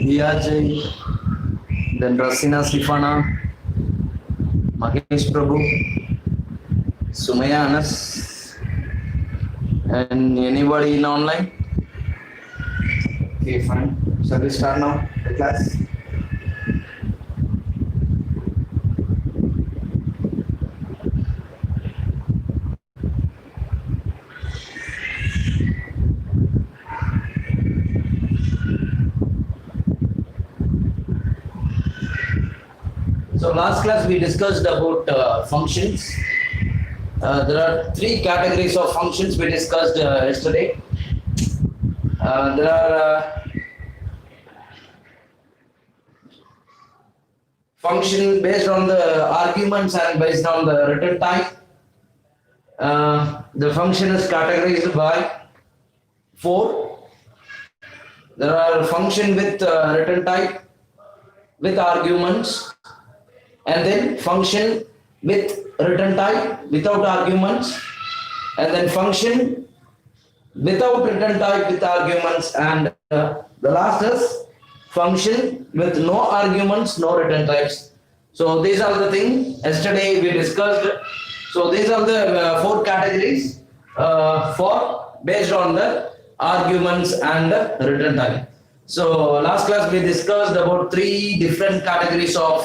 Vijay, then Rasina Sifana, Mahesh Prabhu, Sumaya Anas, and anybody in online? Okay, fine. Shall we start now the class? So last class we discussed about functions. There are three categories of functions we discussed yesterday. There are function based on the arguments and based on the return type. The function is categorized by 4. There are function with return type, with arguments, and then function with return type without arguments, and then function without return type with arguments, and the last is function with no arguments, no return types. So these are the things yesterday we discussed. So these are the 4 categories for based on the arguments and the return type. So last class we discussed about 3 different categories of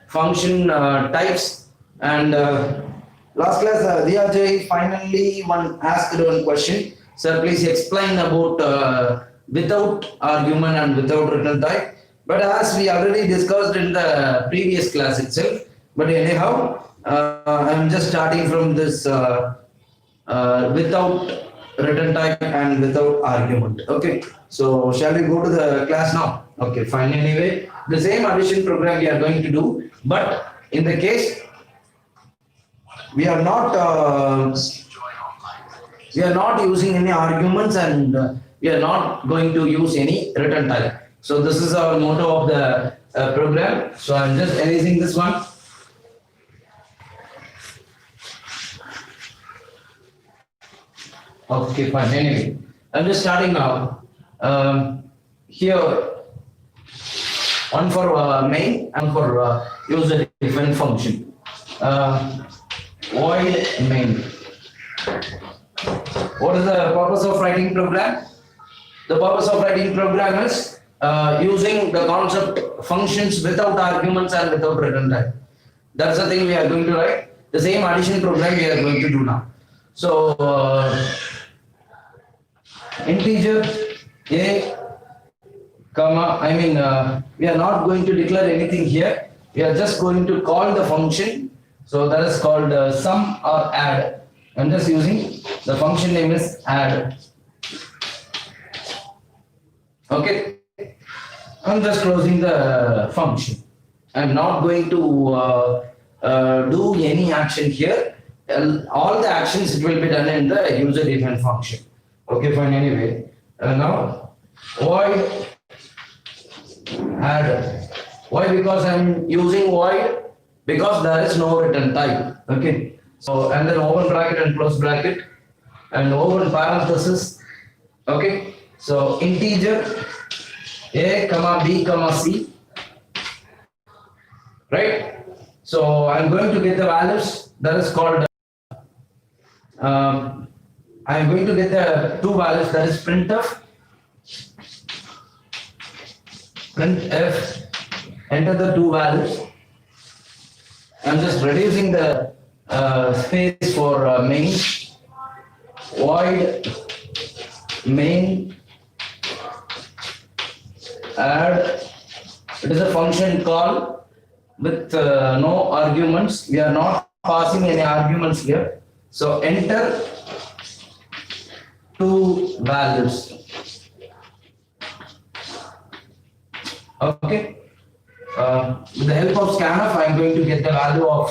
function types, and last class Vijay finally asked one question. Sir, please explain about without argument and without return type. But as we already discussed in the previous class itself, but anyhow, I'm just starting from this without return type and without argument. Okay, so shall we go to the class now? Okay, fine. Anyway, the same addition program we are going to do, but in the case we are not using any arguments, and we are not going to use any return type. So this is our motto of the program. So I'm just erasing this one. Okay, fine. Anyway, I'm just starting now. Here, one for main and for user defined function. Void main. What is the purpose of writing program? The purpose of writing program is using the concept functions without arguments and without return type. That's the thing we are going to write. The same addition program we are going to do now. So integer a comma, we are not going to declare anything here. We are just going to call the function. So that is called sum or add. I'm just using the function name is add. Okay, I'm just closing the function. I'm not going to do any action here. All the actions it will be done in the user defined function. Okay, fine. Anyway, now void add. Why? Because I'm using void because there is no return type. Okay, so and then open bracket and close bracket and open parenthesis. Okay, so integer a comma b comma c, right? So I'm going to get the values. That is called I'm going to get the 2 values, that is printf, enter the 2 values. I'm just reducing the space for main, void main add. It is a function call with no arguments. We are not passing any arguments here. So enter 2 values. Okay. With the help of scanf, I am going to get the value of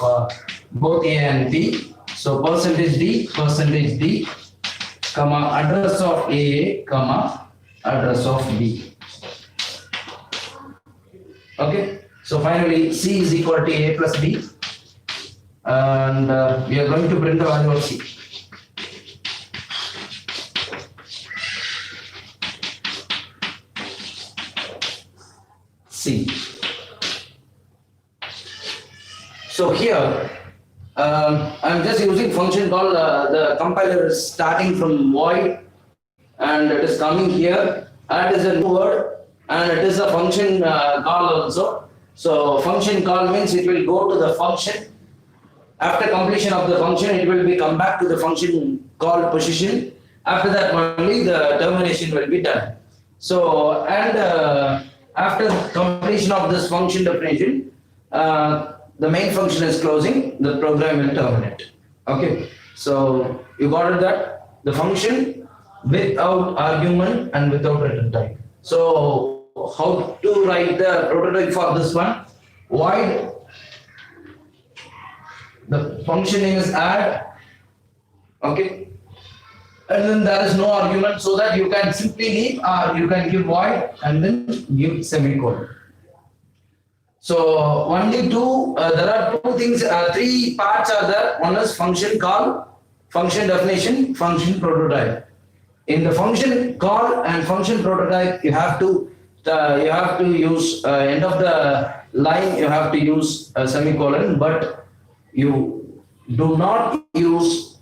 both a and b. So %d, comma address of a, comma address of b. Okay. So finally, c is equal to a plus b, and we are going to print the value of c. See. So here, I'm just using function call. The compiler is starting from void, and it is coming here. And it is a new word, and it is a function call also. So function call means it will go to the function. After completion of the function, it will be come back to the function call position. After that, only the termination will be done. So, and after completion of this function definition, the main function is closing, the program will terminate. Okay, so you got it that? The function without argument and without return type. So, how to write the prototype for this one? Void, the function name is add, okay, and then there is no argument, so that you can simply leave or you can give void and then give semicolon. So only there are two things, three parts are there. One is function call, function definition, function prototype. In the function call and function prototype, you have to use end of the line. You have to use a semicolon, but you do not use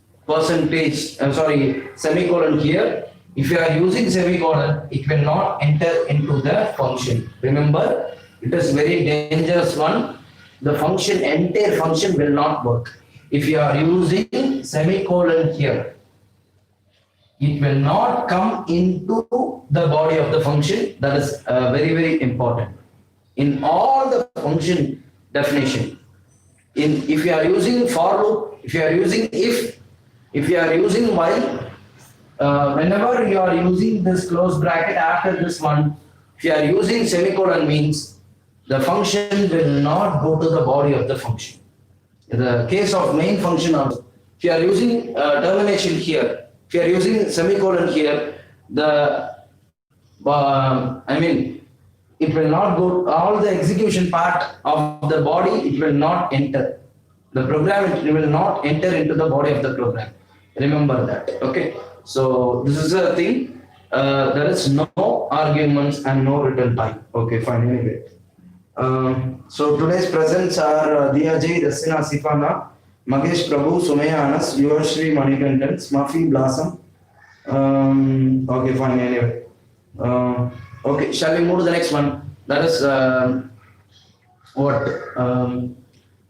semicolon here. If you are using semicolon, it will not enter into the function. Remember, it is very dangerous one. The entire function will not work. If you are using semicolon here, it will not come into the body of the function. That is very, very important. In all the function definition, if you are using for loop, if you are using if you are using while, whenever you are using this close bracket after this one, if you are using semicolon means the function will not go to the body of the function. In the case of main function also, if you are using termination here, if you are using semicolon here, it will not go, all the execution part of the body, it will not enter. The program, it will not enter into the body of the program. Remember that, okay? So this is a thing, there is no arguments and no return type. Okay, fine, anyway. So today's presents are Diya J, Rasina Sifana, Magesh Prabhu, Sumaya Anas, Yuashri Manikandan, Smuffy Blossom. Okay, fine, anyway. Okay, shall we move to the next one? That is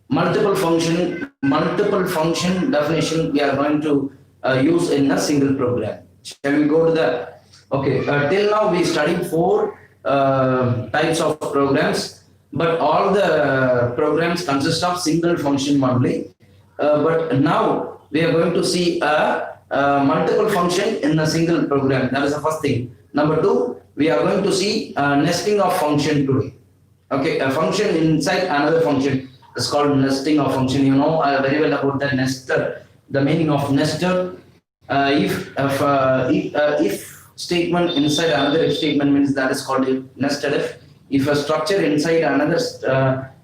multiple function definition we are going to use in a single program. Shall we go to the, okay, till now we studied 4 types of programs, but all the programs consist of single function only. But now we are going to see a multiple function in a single program. That is the first thing. Number 2, we are going to see nesting of function today. Okay, a function inside another function is called nesting of function. You know very well about the nested. The meaning of nested. If statement inside another if statement means that is called nested if. If a structure inside another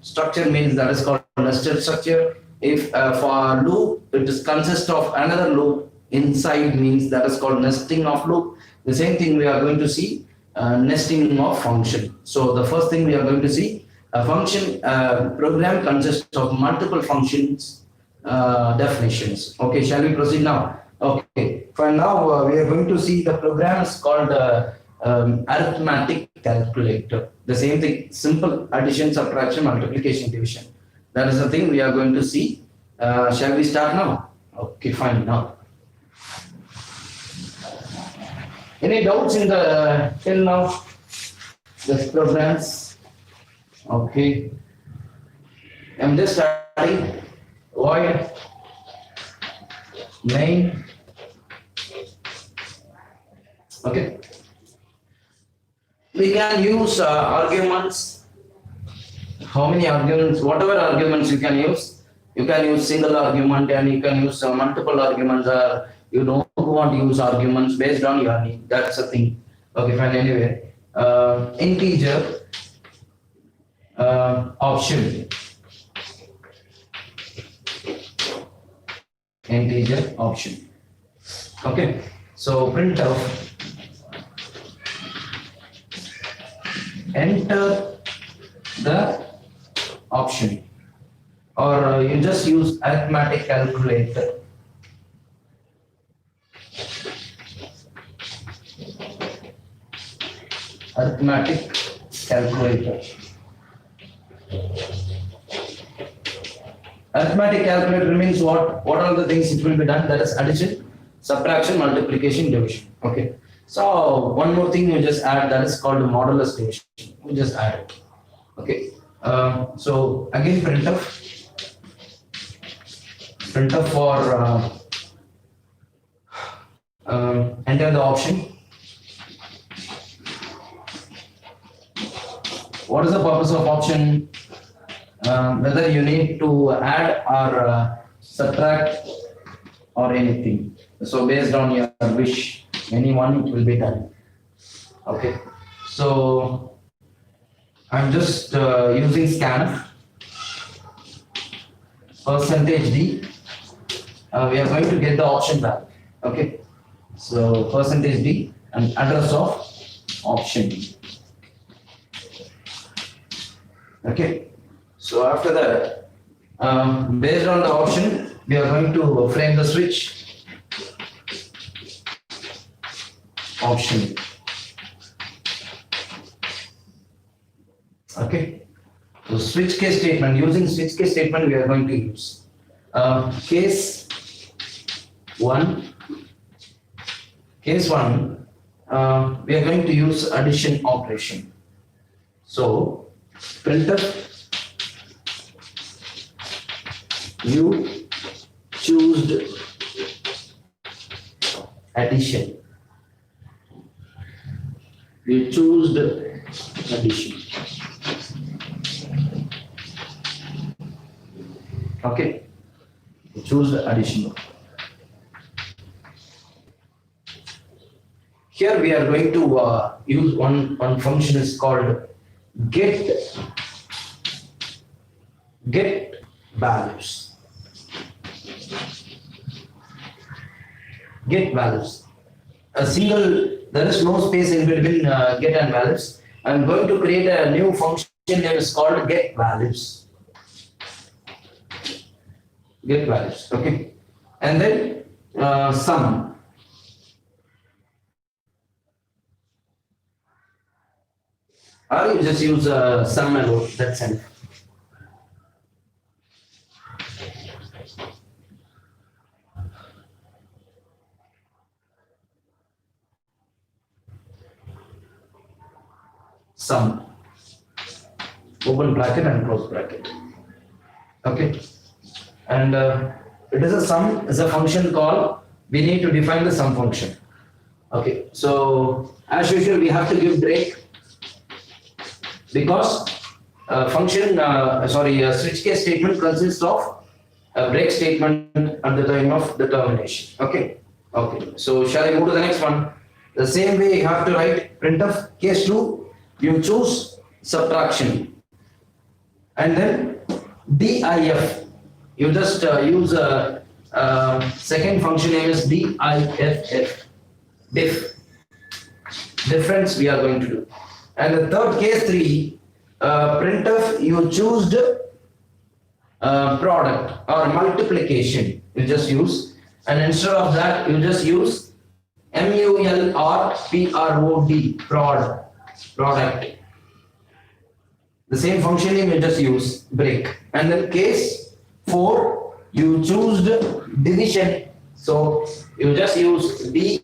structure means that is called nested structure. If for loop it consists of another loop inside means that is called nesting of loop. The same thing we are going to see nesting of function. So the first thing we are going to see, a function program consists of multiple functions definitions. Okay, shall we proceed now? Okay, for now we are going to see the program is called arithmetic calculator. The same thing, simple addition, subtraction, multiplication, division. That is the thing we are going to see. Shall we start now? Okay, fine, now. Any doubts in the till now? This programs. Okay. I'm just starting. Void main. Okay. We can use arguments. How many arguments? Whatever arguments you can use. You can use single argument and you can use multiple arguments. You don't want to use arguments based on your need. That's the thing. Okay, fine. Anyway, integer option. Integer option. Okay. So print of enter the option, or you just use arithmetic calculator. Arithmetic calculator. Arithmetic calculator means what? What are the things it will be done? That is addition, subtraction, multiplication, division. Okay. So one more thing we just add, that is called modulus division. We just add it. Okay. So again printf for enter the option. What is the purpose of option? Whether you need to add or subtract or anything. So based on your wish, anyone it will be done. Okay. So I'm just using scanf %d. We are going to get the option value. Okay. So %d and address of option. Okay. So after that, based on the option, we are going to frame the switch option. Okay. So switch case statement, using switch case statement we are going to use case 1. Case 1, we are going to use addition operation. So printf you choose addition. You choose addition. Okay. You choose addition. Here we are going to use one function is called get values. Get values. A single, there is no space in between get and values. I'm going to create a new function name is called get values. Get values. Okay. And then sum. Or you just use sum alone, that's enough. Sum, open bracket and close bracket. Okay, and it is a sum is a function call. We need to define the sum function. Okay, so as usual we have to give break because switch case statement consists of a break statement at the time of the termination. Okay, so shall I move to the next one? The same way you have to write printf case 2. You choose subtraction and then DIF. You just use a second function name is DIFF. Difference we are going to do. And the third case 3, printf you choose product or multiplication. You just use, and instead of that you just use MULRPROD product. The same function name you just use break. And then case 4 you choose division, so you just use div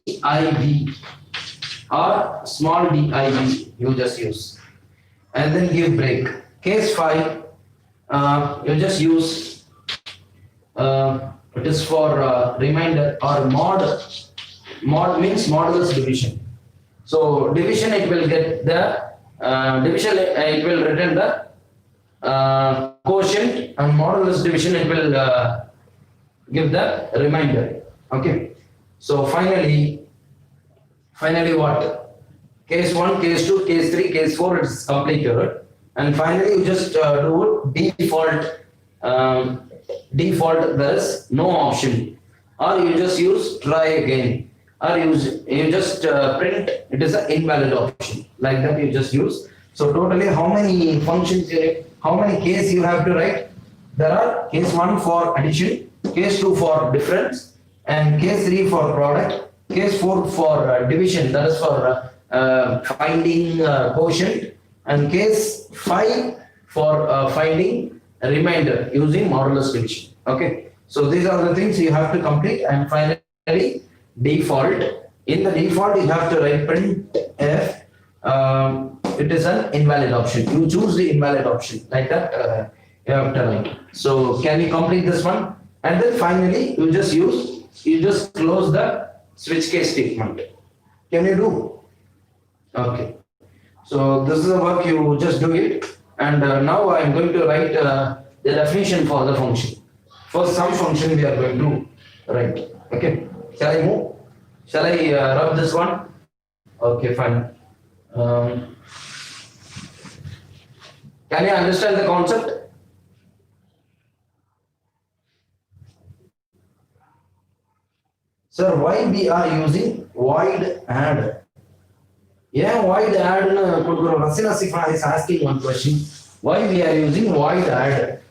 or small div you just use, and then give break. Case 5 you just use it is for remainder or mod means modulus division. So division it will get the division it will return the quotient, and modulus division it will give the remainder. Okay, so finally what? Case 1, case 2, case 3, case 4 is completed, and finally you just do default there is no option, or you just use try again, or you just print it is an invalid option. Like that you just use So totally how many functions you need, how many case you have to write? There are case 1 for addition, case 2 for difference, and case 3 for product, case 4 for division, that is for finding quotient, and case 5 for finding a remainder using modulus division. Okay, so these are the things you have to complete. And finally, default. In the default, you have to write printf. It is an invalid option. You choose the invalid option like that. You have to write. So can you complete this one? And then finally, you just close the switch case statement. Can you do? Okay. So this is the work, you just do it. And now I am going to write the definition for the function. For some function we are going to write. Okay. Shall I move? Shall I rub this one? Okay, fine. Can you understand the concept? Sir, why we are using void add? Yeah, void add. Rasina Sifa is asking one question. Why we are using void add?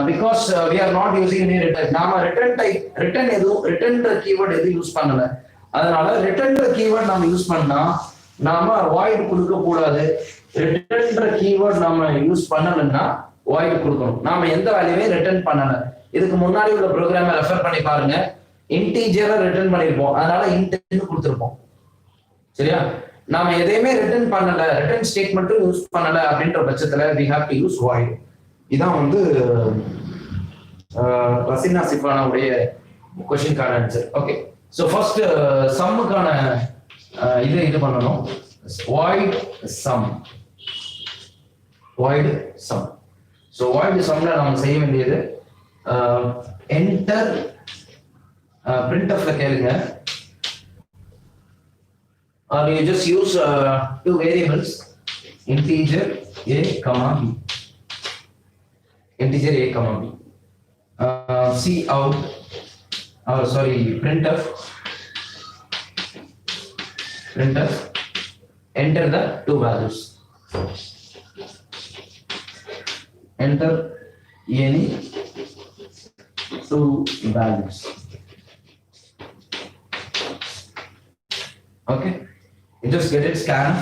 Because we are not using any return. Nama return type, return keyword use panala. Adanaala return keyword nam use panna. Nama void kudukka koodadhu. Return keyword nama use pannalenna void kudukanum. Nama endha value return pannala. Idhukku munnadi ulla program refer panni paarenga. Integer return பண்ணிருப்போம். அதனால int ன்னு கொடுத்திருப்போம். சரியா? நாம எதையுமே return பண்ணல, return ஸ்டேட்மெண்ட்டும் use பண்ணல அப்படின்ற பட்சத்துல we have to use void. இதான் வந்து ரசினா சிஃபானா உடைய क्वेश्चनக்கான ஆன்சர். ஓகே. சோ ஃபர்ஸ்ட் சம்முக்கான இது பண்ணனும். void sum. void sum. So void sumல நாம செய்ய வேண்டியது enter printf ல கேளுங்க. Or you just use two variables, integer a comma b. Integer a comma b. C out, printf. Enter the two values. Enter any two values. Okay. You just get it, scanf,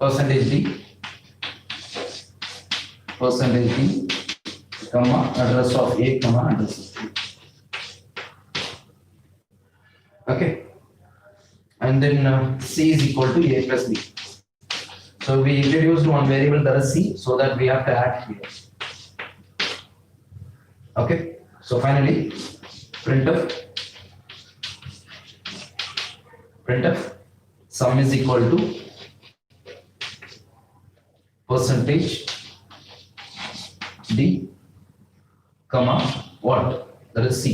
percentage d, comma, address of a, comma, address of b. Okay. And then c is equal to a plus b. So we introduced one variable that is c, so that we have to add here. Okay. So finally, printf sum is equal to percentage d, comma, what? That is c.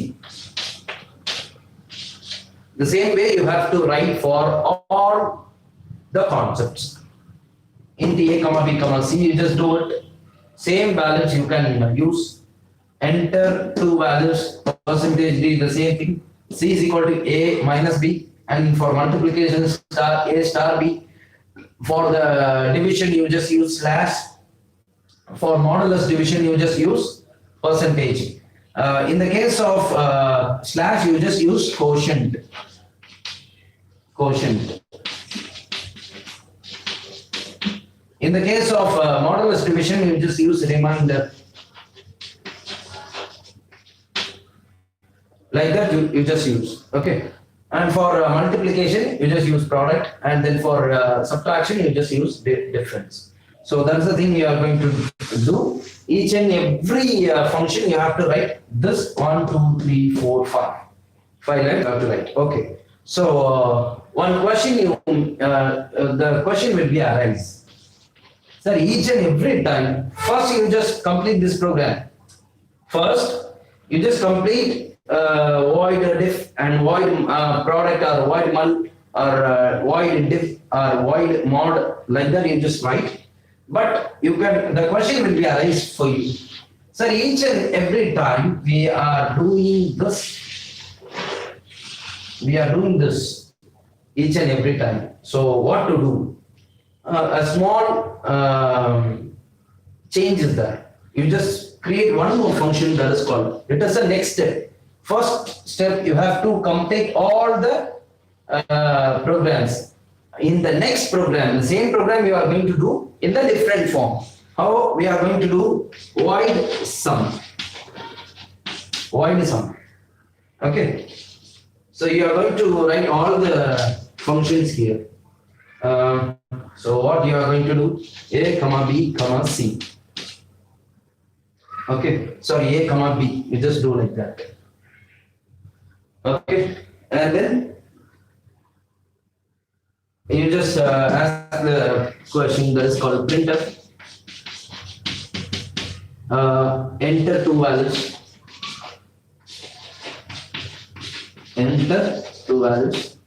The same way you have to write for all the concepts. Int a, comma b, comma c, you just do it. Same balance you can use. Enter two values, percentage d, the same thing. C is equal to a minus b, and for multiplication star a star b. For the division you just use slash. For modulus division you just use percentage. In the case of slash you just use quotient. In the case of modulus division you just use remainder. Like that you just use. Okay. And for multiplication you just use product, and then for subtraction you just use difference. So that's the thing you are going to do. Each and every function you have to write this 1 2 3 4 5 lines you have to write. Okay. So one question the question will be arise. Sir, each and every time first you just complete this program. First you just complete void diff and void product, or void mul, or void diff, or void mod, like that you just write. But you can, the question will be arise for you. Sir, each and every time we are doing this we are doing this each and every time. So what to do? A small change is that you just create one more function that is called. It is the next step. First step, you have to complete all the programs. In the next program, the same program you are going to do in the different form. How we are going to do void sum. Void sum. Okay. So you are going to write all the functions here. So what you are going to do? A comma B comma C. Okay. Sorry, A comma B. You just do like that. Okay. And then you just ask the question that is called printf. Enter two values. Enter two values.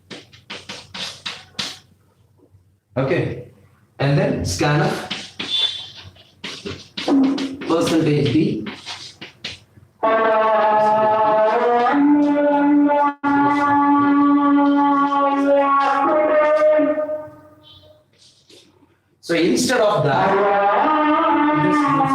Okay. And then scanf percentage %d. So instead of that, you just use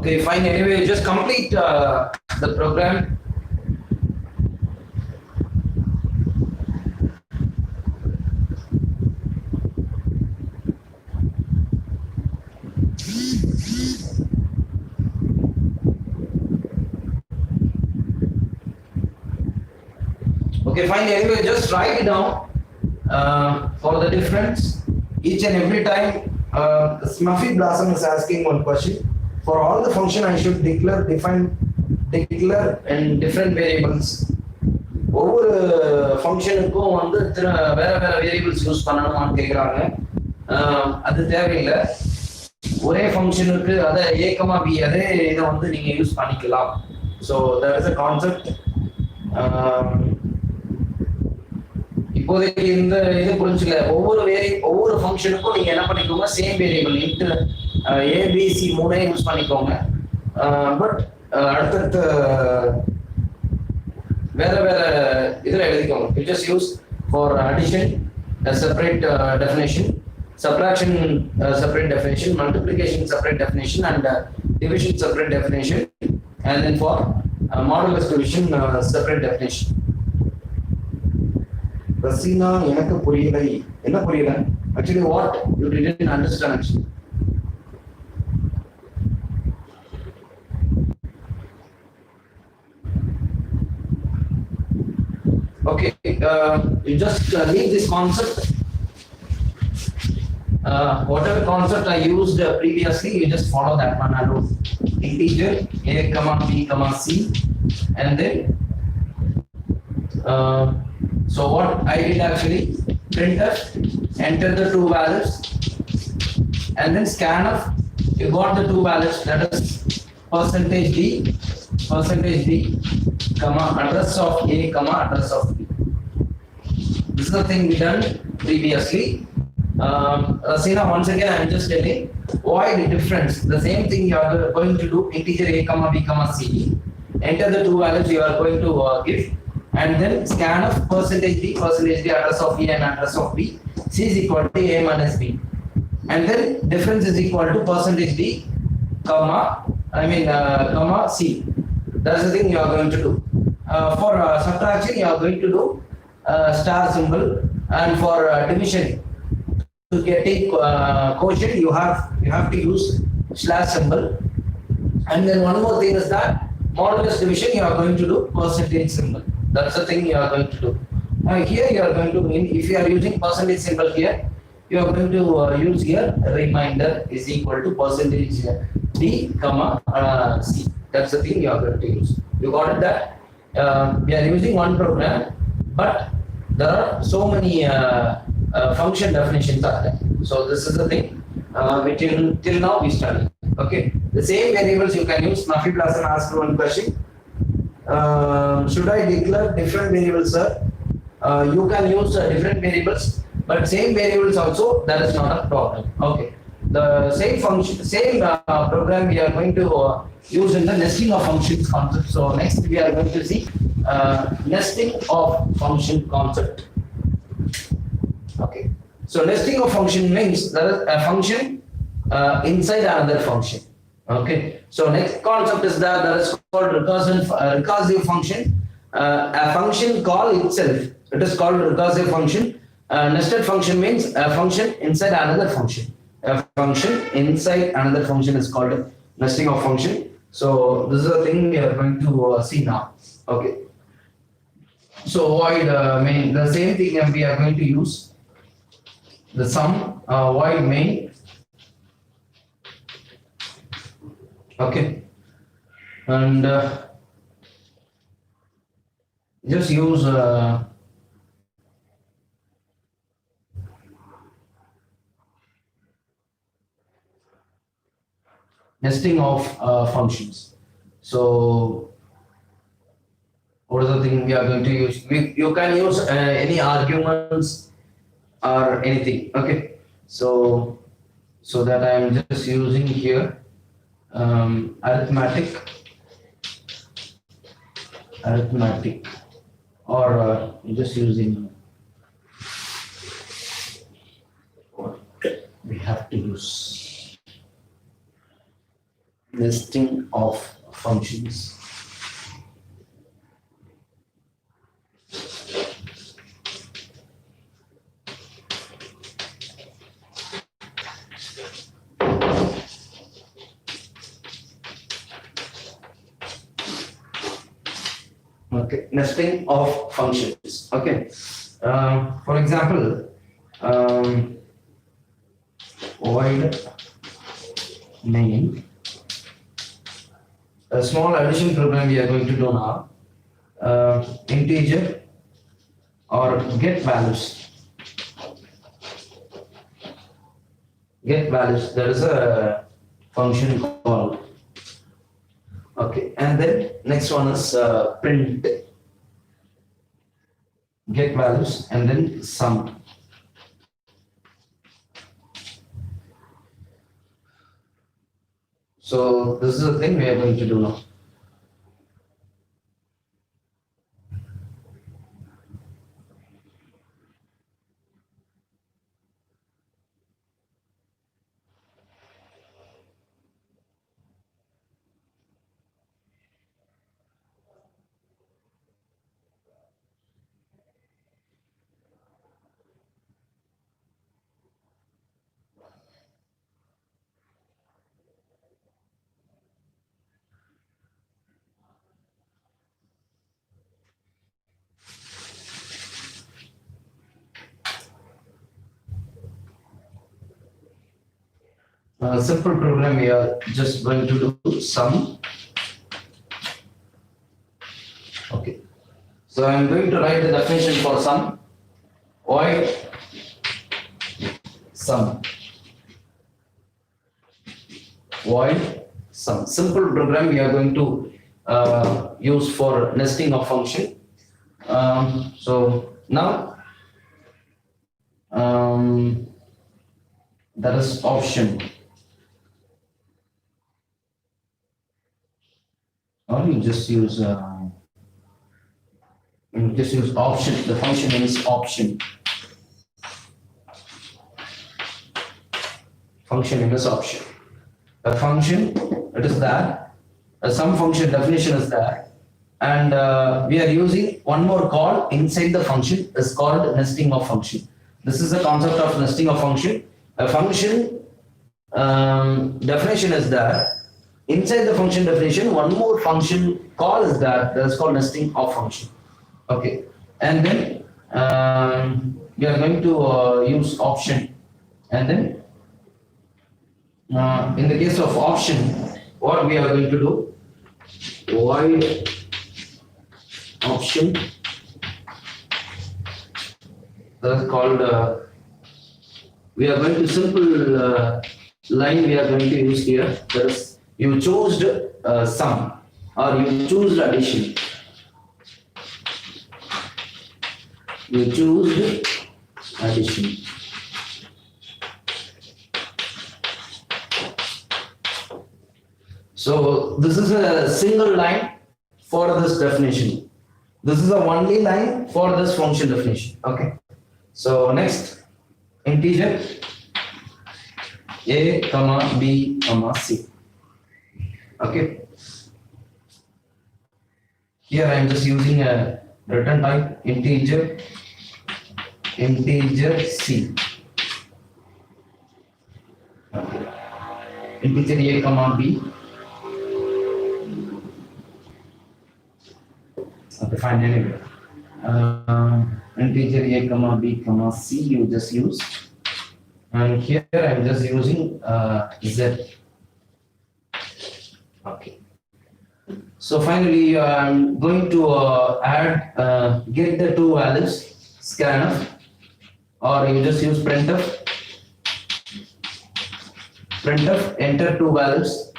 Okay, fine. Anyway, just complete the program. Okay, fine. Anyway, just write it down for the difference. Each and every time, Smuffy Blossom is asking one question. For all the function, I should declare and different variables. ஒவ்வொரு ஃபங்க்ஷனுக்கும் வந்து வேற வேற variables use பண்ணணுமான்னு கேட்குறாங்க. அது தேவையில்லை. ஒரே ஃபங்க்ஷனுக்கு அதை ஏக்கமா பி அதே இதை வந்து நீங்க யூஸ் பண்ணிக்கலாம். So that is a concept. இப்போதைக்கு இந்த இது புரிஞ்சுக்கல. ஒவ்வொரு ஃபங்க்ஷனுக்கும் நீங்க என்ன பண்ணிக்கோங்க, சேம் வேரியபிள் இன்ட்டு ஏபிசி மூணே யூஸ் பண்ணிக்கோங்க. பட் அடுத்தடுத்த வேற வேற இதில் எழுதிக்கோங்க. You just use for addition separate definition, subtraction separate definition, multiplication separate definition, and division separate definition, and then for modulus division separate definition. Rasina, எனக்கு புரியலை. என்ன புரியல? Actually, what you didn't understand actually. Okay, you just leave this concept. Whatever concept I used previously, you just follow that one alone. Integer a comma b comma c, and then so what I did actually, printf, enter the two values, and then scanf. You got the two values, that is percentage d comma address of a comma address of b. This is the thing we done previously. Rasina, once again I am just telling why the difference. The same thing you are going to do, integer a comma b comma c, enter the two values you are going to give, and then scan of percentage d address of a and address of b, c is equal to a minus b, and then difference is equal to percentage d comma c. That's the thing you are going to do. For subtraction you are going to do star symbol, and for division to get a quotient you have to use slash symbol, and then one more thing is that modulus division you are going to do percentage symbol. That's the thing you are going to do. Here you are going to, if you are using percentage symbol here, you are going to use here remainder is equal to percentage d comma c. That's the thing you are going to use. You got it? That we are using one program, but there are so many function definitions are there. So this is the thing which till now we study. Okay, the same variables you can use. Snuffy Blossom asked one question. Should I declare different variables, sir? You can use different variables, but same variables also, that is not a problem. Okay, the same function, same program we are going to use in the nesting of functions concept. So next we are going to see nesting of function concept. Okay, so nesting of function means there is a function inside another function. Okay, so next concept is that there is called recursive function. A function call itself, it is called recursive function. Nested function means a function inside another function. A function inside another function is called nesting of function. So this is the thing we are going to see now. Okay, so void main, the same thing we are going to use. The sum void main. Okay, and just use nesting of functions. So what is the thing we are going to use? You can use any arguments or anything. Okay, so that I am just using here arithmetic, or just using what we have to use. nesting of functions. Okay, nesting of functions. Okay, for example, void main. A small addition program we are going to do now. Integer or get values. Get values. There is a function called. Okay, and then next one is print. Get values and then sum. So this is the thing we are going to do now. Simple program we are just going to do sum. Okay, so I am going to write the definition for sum. Void sum. Void sum. Simple program we are going to use for nesting of function. So now that is option. Or you just use option. The function name is option. Function name is option. A function, it is there. A sum function definition is there, and we are using one more call inside the function is called nesting of function. This is the concept of nesting of function. A function definition is there. Inside the function definition, one more function call is there. That is called nesting of function. Okay, and then we are going to use option, and then in the case of option, what we are going to do? Void option. That is called. We are going to simple line we are going to use here. That is, you chose sum or you choose addition. You choose addition. So this is a single line for this definition. This is the only line for this function definition. Okay. So next, integer a comma b comma c. Okay. Here I am just using a return type integer c. Okay. Integer a comma b. Okay, fine. Anyway, integer a comma b comma c you just use, and here I am just using z. Okay. So finally, I am going to add get the two values scanf, or you just use printf. Printf enter two values.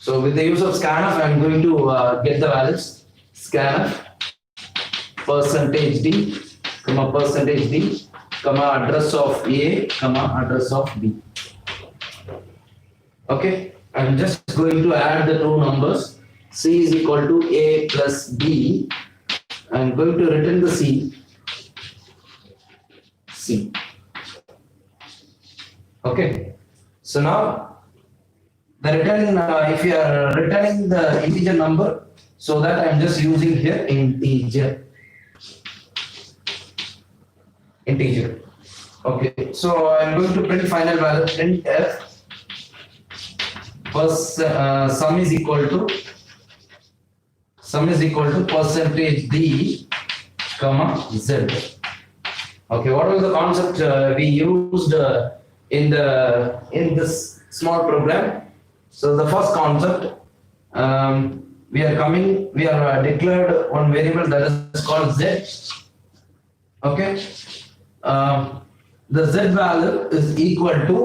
So with the use of scanf, I am going to get the values scanf %d, comma %d, comma address of A, comma address of B. Okay, I am just going to add the two numbers. C is equal to A plus B. I am going to return the C. Okay. So now the return, if you are returning the integer number, so that I am just using here integer. Okay. So I am going to print final value print f plus sum is equal to percentage d comma z. Okay, what was the concept we used in this small program? So the first concept, we are declared one variable that is called z. Okay, the z value is equal to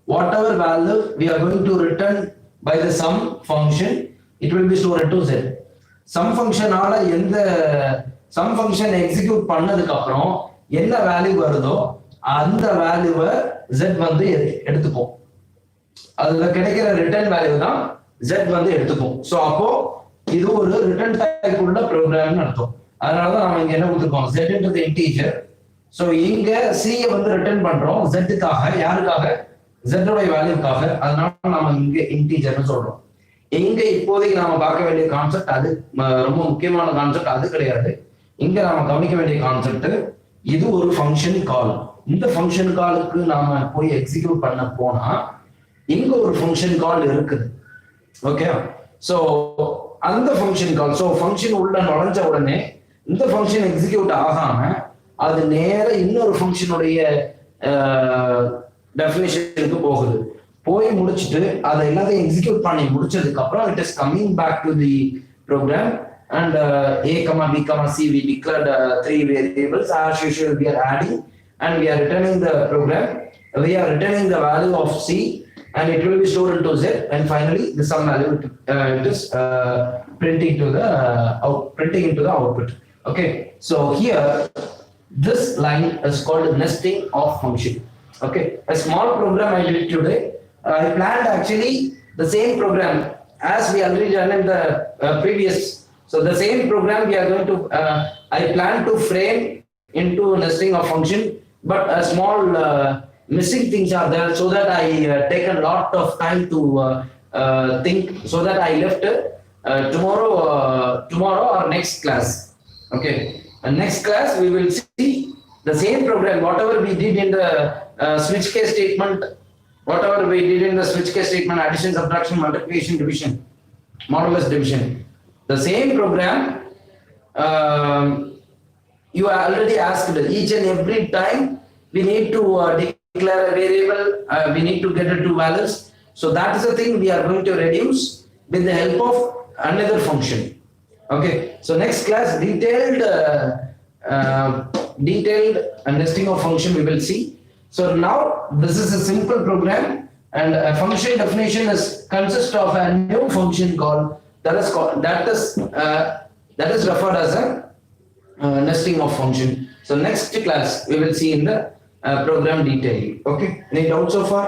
whatever value we are going to return by the sum function. It will be stored into z. Sum function ஆல எந்த sum function execute பண்ணதுக்கு அப்புறம் என்ன value வருதோ அந்த வேல்யூவை z வந்து எடுத்துக்கும். அதுல கிடைக்கிற ரிட்டர்ன் வேல்யூ தான் z வந்து எடுத்துக்கும். சோ அப்போ இது ஒரு ரிட்டர்ன் டைப் உள்ள ப்ரோக்ராம்னு அர்த்தம். அதனால தான் நாம இங்க என்ன கொடுத்திருக்கோம், z into the integer. So இங்க c வந்து ரிட்டர்ன் பண்றோம் z க்காக, யாருக்காக, z உடைய வேல்யூக்காக. அதனால நாம இங்க இன்டிஜர்னு சொல்றோம். இங்க இப்போதைக்கு நாம பார்க்க வேண்டிய கான்செப்ட், அது ரொம்ப முக்கியமான கான்செப்ட் அது கிடையாது. இங்க நாம கவனிக்க வேண்டிய கான்செப்ட், இது ஒரு ஃபங்க்ஷன் கால். இந்த ஃபங்க்ஷன் காலுக்கு நாம போய் எக்ஸிக்யூட் பண்ண போனா இங்க ஒரு ஃபங்க்ஷன் கால் இருக்குது. ஓகே, சோ அந்த ஃபங்க்ஷன் கால், சோ ஃபங்க்ஷன் உள்ள நுழைஞ்ச உடனே இந்த ஃபங்க்ஷன் எக்ஸிக்யூட் ஆகாம அது நேர இன்னொரு ஃபங்க்ஷனுடைய டெஃபினிஷனுக்கு போகுது. போய் முடிச்சிட்டு அதை எல்லாத்தையும் எக்ஸிக்யூட் பண்ணி முடிச்சதுக்கு அப்புறம் it is coming back to the program and a comma b comma c we declared three variables. As usual we are adding and we are returning the program, we are returning the value of c and it will be stored into z, and finally the sum value it is printing into the output. Okay, so here this line is called nesting of function. Okay, a small program I did today. I planned actually the same program as we already done in the previous. So the same program we are going to, I plan to frame into nesting of function, but a small missing things are there, so that I take a lot of time to think, so that I left tomorrow or next class. Okay, and next class we will see the same program, whatever we did in the switch case statement, addition, subtraction, multiplication, division, modulus division. The same program, you are already asked each and every time we need to declare a variable, we need to get it to values. So that is the thing we are going to reduce with the help of another function. Okay, so next class detailed nesting of function we will see. So now this is a simple program, and a function definition consists of a new function called that is referred as a nesting of function. So next class we will see in the program detail. Okay, any doubts so far?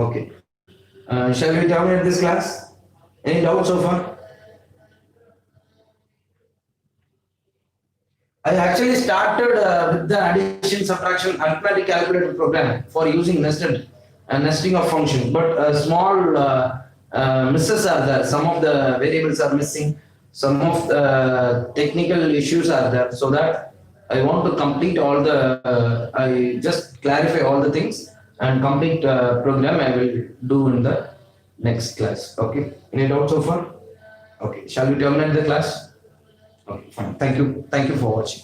Okay, shall we terminate this class? Any doubts so far? I actually started with the addition, subtraction, arithmetic calculator program for using nesting of function, but a small misses are there. Some of the variables are missing, some of the technical issues are there, so that I want to complete all the I just clarify all the things and complete program I will do in the next class. Okay, any doubts so far? Okay, shall we terminate the class? Okay, fine, thank you for watching.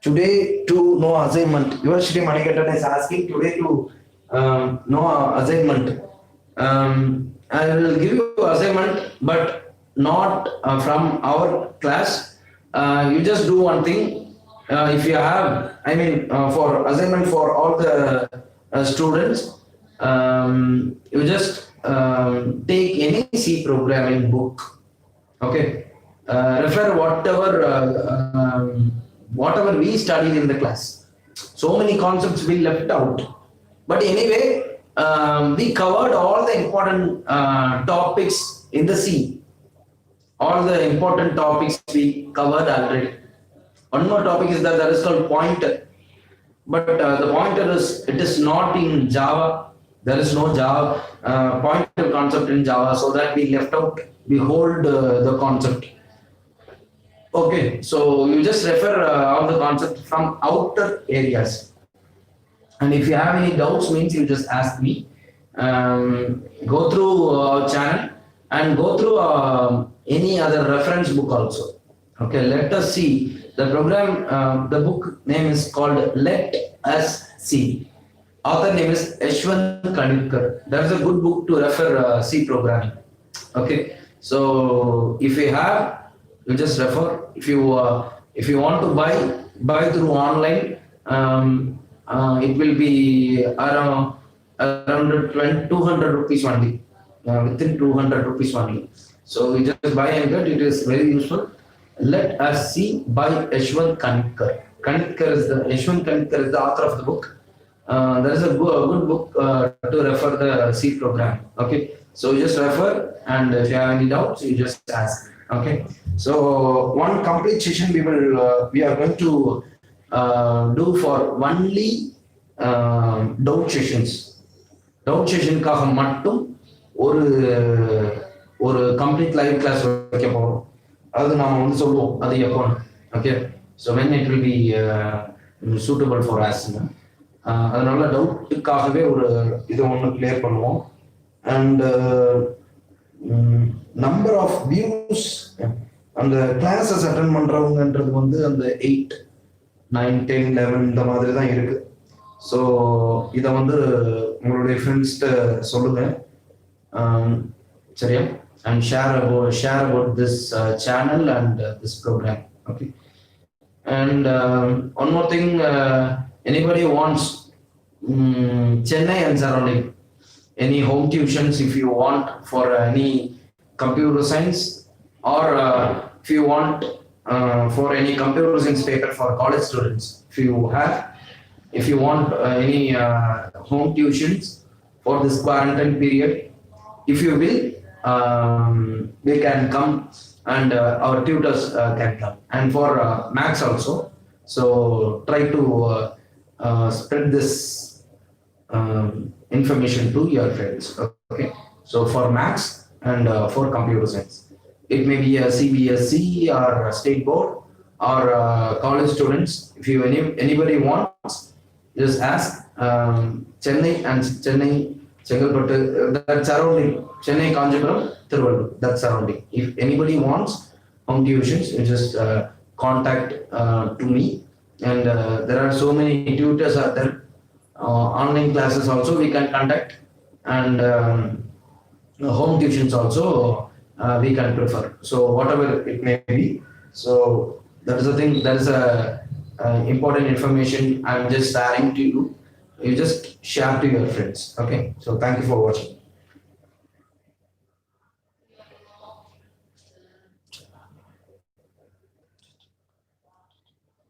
Today to know assignment, University Manigattan is asking today to know assignment. I will give you assignment, but not from our class. You just do one thing. If you have, for assignment for all the students, you just take any C programming book. Okay, refer whatever we studied in the class. So many concepts we left out, but anyway, we covered all the important topics in the C. All the important topics we covered already. One more topic is that is called pointer. But the pointer it is not in Java. There is no Java pointer concept in Java, so that we left out, we hold the concept. Okay, so you just refer all the concept from outer areas. And if you have any doubts, means you just ask me. Go through our channel and go through any other reference book also. Okay, let us see. The program, the book name is called Let Us See. Author name is Yashwant Kanitkar. That's a good book to refer C programming. Okay, so if you have, you just refer. If you want to buy through online, it will be around 200 rupees only, within 200 rupees only. So you just buy and get. It is very useful. Let Us See by Yashwant Kanitkar. Yashwant Kanitkar is the author of the book. There is a good book to refer the C program. Okay, so you just refer, and if you have any doubts, you just ask. Okay, so one complete session we are going to do for only doubt sessions. Doubt session காக மட்டும் ஒரு complete live class வைக்க போறோம். அது நாம வந்து சொல்லுவோம் அது எப்போ. Okay, so when it will be suitable for us. அதனால டவுட்டுக்காகவே ஒரு இது ஒன்று கிளியர் பண்ணுவோம். அண்ட் நம்பர் ஆஃப் வியூஸ் அந்த கிளாஸஸ் அட்டென்ட் பண்றவங்கன்றது வந்து அந்த 8, 9, 10, 11 இந்த மாதிரி தான் இருக்கு. ஸோ இதை வந்து உங்களுடைய ஃப்ரெண்ட்ஸ்கிட்ட சொல்லுங்க, சரியா? And share about this channel and this program. Okay, and one more thing, anybody wants Chennai and surrounding, any home tuitions if you want for any computer science, or if you want for any computer science paper for college students, if you want any home tuitions for this quarantine period, if you will, they can come, and our tutors can come, and for maths also. So try to spread this information to your friends. Okay, so for maths and for computer science, it may be a CBSE or a state board or college students. If anybody wants, just ask. Chennai and Chengalpattu, that surrounding, Chennai, Kanchipuram, Tiruvallur, that surrounding. If anybody wants home tuitions, you just contact to me. And there are so many tutors out there. Online classes also we can contact, and home tuitions also we can prefer. So whatever it may be. So that is the thing. That is a important information I'm just sharing to you. You just share to your friends. Okay. So thank you for watching.